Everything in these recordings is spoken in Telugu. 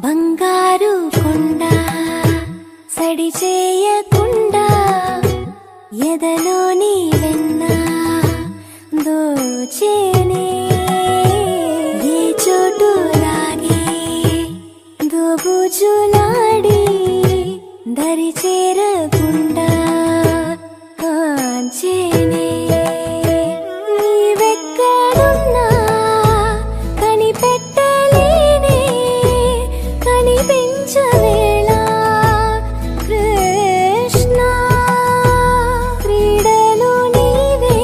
బంగారు కొండ సడి చేయకుండా ఎదలోని వెన్న దోచేనే ఏ చోటు లాగే దోబుజులాడి దరి చేరకుండా కాంచేనే నీవెక్కడున్నా కనిపెట్టలేనే కనిపించవేళ కృష్ణ క్రీడలు నీవే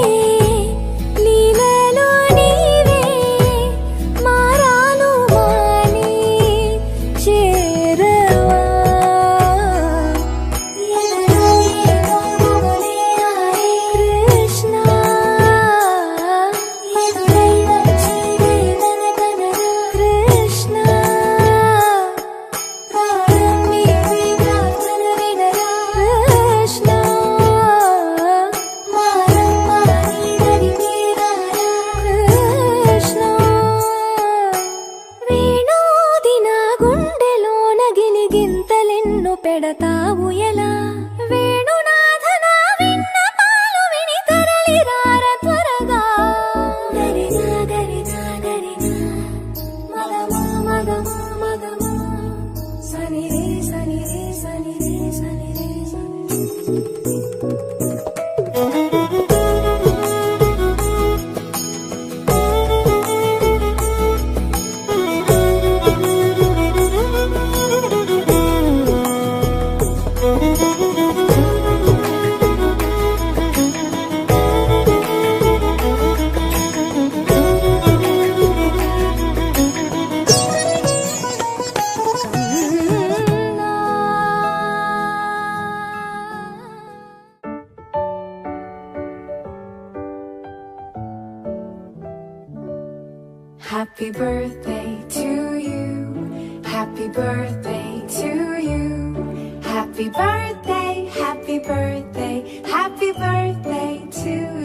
లీలలు నీవే మారాను మాని చేరవా కృష్ణ కృష్ణ కృష్ణ కృష్ణ వేణోది నా గుండెలోన గిలిగింతలెన్ను పెడతావు ఎలా వేణునాథ నా విన్నపాలు విని తరలి రార త్వరగా గరిగా గరిగా గరిగా మగమా మగమా మగమా సని రే సని రే సని రే సని రే Happy birthday to you. Happy birthday to you. Happy birthday, happy birthday, happy birthday to you.